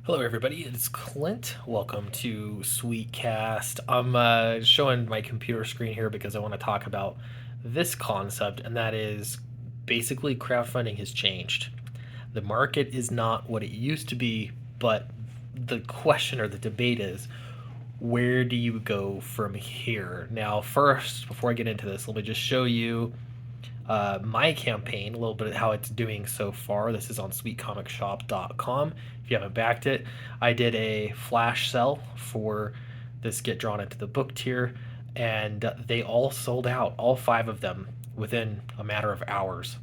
Hello, everybody. It's Clint. Welcome to Sweetcast. I'm showing my computer screen here because I want to talk about this concept, and that is basically crowdfunding has changed. The market is not what it used to be, but the question or the debate is where do you go from here? Now, first, before I get into this, let me just show you my campaign, a little bit of how it's doing so far. This is on sweetcomicshop.com. If you haven't backed it, I did a flash sell for this Get Drawn Into the Book tier, and they all sold out, all five of them, within a matter of hours.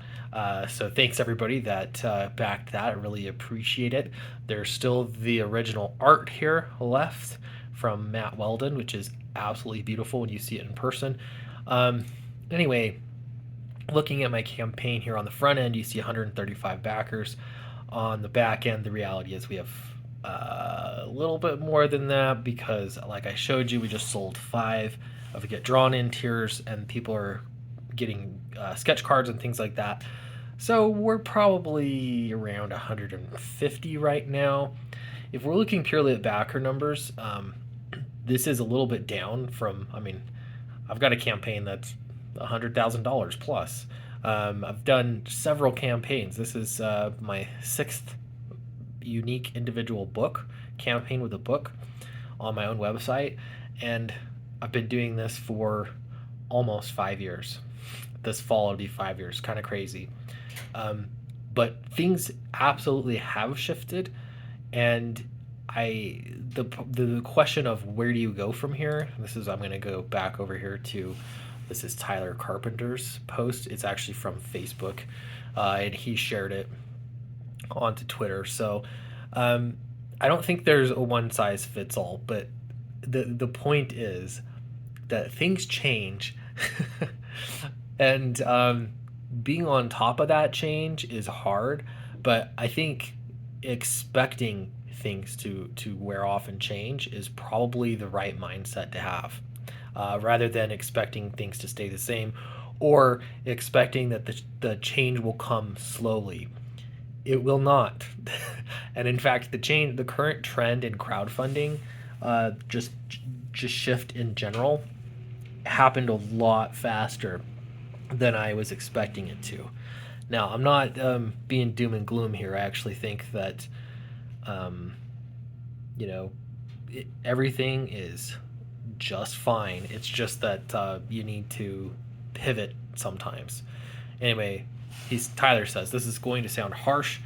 So thanks everybody that backed that. I really appreciate it. There's still the original art here left from Matt Weldon, which is absolutely beautiful when you see it in person. Anyway, looking at my campaign here on the front end, you see 135 backers. On the back end, the reality is we have a little bit more than that because, like I showed you, we just sold five of the Get Drawn In tiers, and people are getting sketch cards and things like that. So we're probably around 150 right now. If we're looking purely at backer numbers, this is a little bit down from, I've got a campaign that's $100,000 plus. I've done several campaigns. This is my sixth unique individual book campaign with a book on my own website, and I've been doing this for almost 5 years. This fall will be 5 years, kind of crazy. But things absolutely have shifted, and the question of where do you go from here. I'm going to go back over here to this is Tyler Carpenter's post. It's actually from Facebook, and he shared it onto Twitter. So I don't think there's a one size fits all, but the point is that things change, and being on top of that change is hard. But I think expecting things to wear off and change is probably the right mindset to have, rather than expecting things to stay the same or expecting that the change will come slowly. It will not. And in fact, the current trend in crowdfunding, just shift in general, happened a lot faster than I was expecting it to. Now, I'm not being doom and gloom here. I actually think that, um, everything is just fine. It's just that you need to pivot sometimes. Anyway, Tyler says this is going to sound harsh.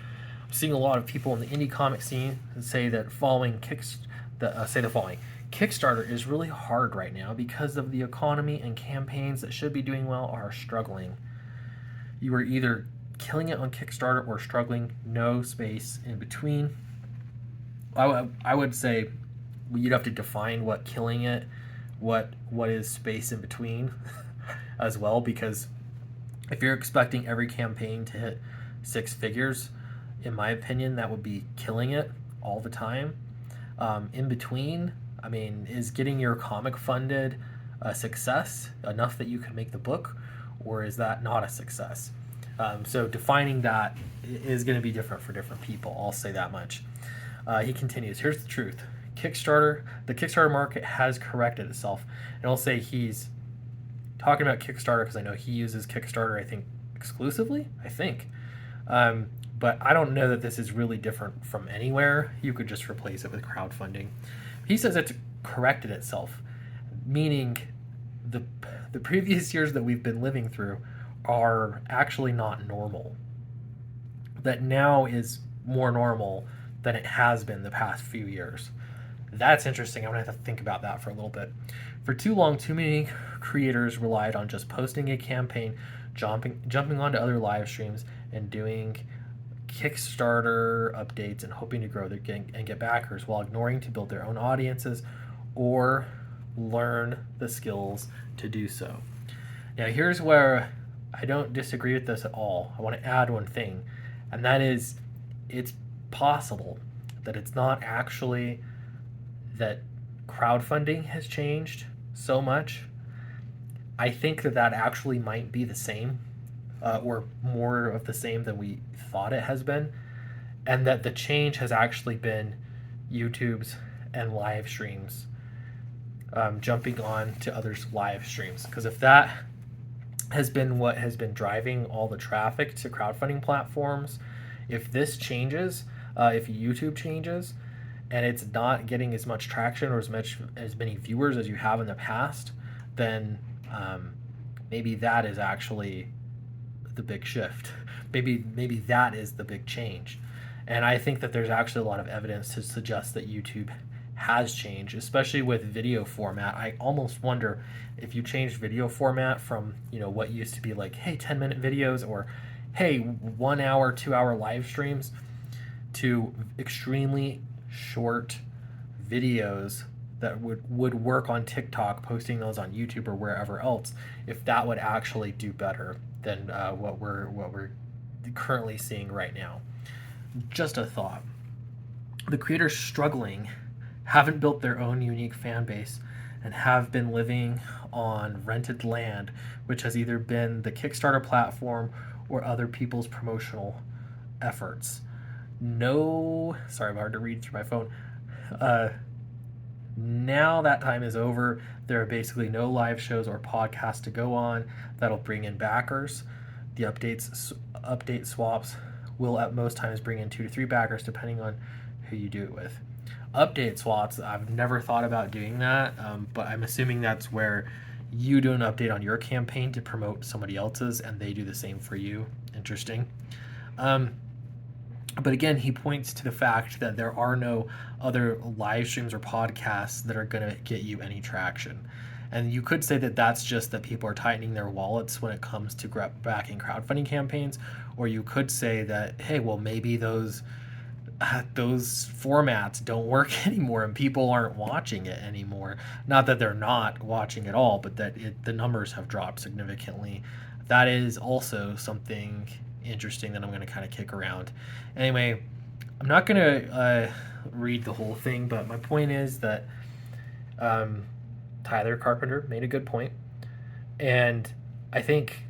I'm seeing a lot of people in the indie comic scene say that say the following: Kickstarter is really hard right now because of the economy, and campaigns that should be doing well are struggling. You are either killing it on Kickstarter or struggling. No space in between. I would say you'd have to define what killing it, what is space in between, as well, because if you're expecting every campaign to hit six figures, in my opinion, that would be killing it all the time. In between, is getting your comic funded a success enough that you can make the book, or is that not a success? So defining that is going to be different for different people. I'll say that much. He continues, here's the truth. The Kickstarter market has corrected itself. And I'll say he's talking about Kickstarter because I know he uses Kickstarter, I think, exclusively. But I don't know that this is really different from anywhere. You could just replace it with crowdfunding. He says it's corrected itself, meaning the previous years that we've been living through are actually not normal. That now is more normal than it has been the past few years. That's interesting. I'm going to have to think about that for a little bit. For too long, too many creators relied on just posting a campaign, jumping onto other live streams, and doing Kickstarter updates and hoping to grow and get backers while ignoring to build their own audiences or learn the skills to do so. Now, here's where I don't disagree with this at all. I want to add one thing, and that is it's possible that it's not actually that crowdfunding has changed so much. I think that actually might be the same, or more of the same than we thought it has been, and that the change has actually been YouTubes and live streams, jumping on to others' live streams. Because if that has been what has been driving all the traffic to crowdfunding platforms, if this changes, if YouTube changes, and it's not getting as much traction or as many viewers as you have in the past, then maybe that is actually the big shift. Maybe that is the big change. And I think that there's actually a lot of evidence to suggest that YouTube has changed, especially with video format. I almost wonder if you change video format from, what used to be like, hey, 10-minute videos, or hey, 1 hour, 2 hour live streams, to extremely short videos that would work on TikTok, posting those on YouTube or wherever else, if that would actually do better than what we're currently seeing right now. Just a thought. The creators struggling haven't built their own unique fan base and have been living on rented land, which has either been the Kickstarter platform or other people's promotional efforts. No, sorry, hard to read through my phone. Now that time is over. There are basically no live shows or podcasts to go on that'll bring in backers. The update swaps will at most times bring in 2 to 3 backers, depending on who you do it with. Update swaps, I've never thought about doing that, but I'm assuming that's where you do an update on your campaign to promote somebody else's, and they do the same for you. Interesting. But again, he points to the fact that there are no other live streams or podcasts that are going to get you any traction. And you could say that that's just that people are tightening their wallets when it comes to backing crowdfunding campaigns, or you could say that, hey, well, maybe those formats don't work anymore and people aren't watching it anymore. Not that they're not watching at all, but that the numbers have dropped significantly. That is also something interesting that I'm going to kind of kick around. Anyway, I'm not going to read the whole thing, but my point is that Tyler Carpenter made a good point, and I think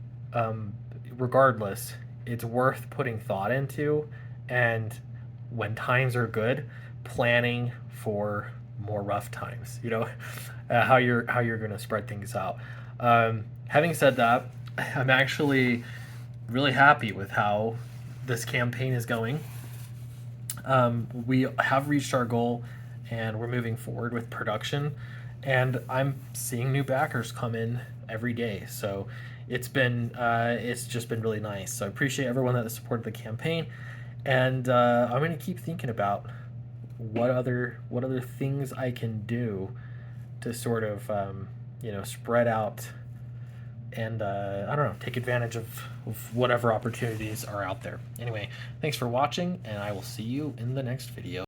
regardless, it's worth putting thought into, and when times are good, planning for more rough times. How you're going to spread things out. Having said that, I'm actually really happy with how this campaign is going. We have reached our goal, and we're moving forward with production, and I'm seeing new backers come in every day. So it's just been really nice. So I appreciate everyone that supported the campaign, and I'm going to keep thinking about what other things I can do to sort of spread out and I don't know, take advantage of whatever opportunities are out there. Anyway, thanks for watching, and I will see you in the next video.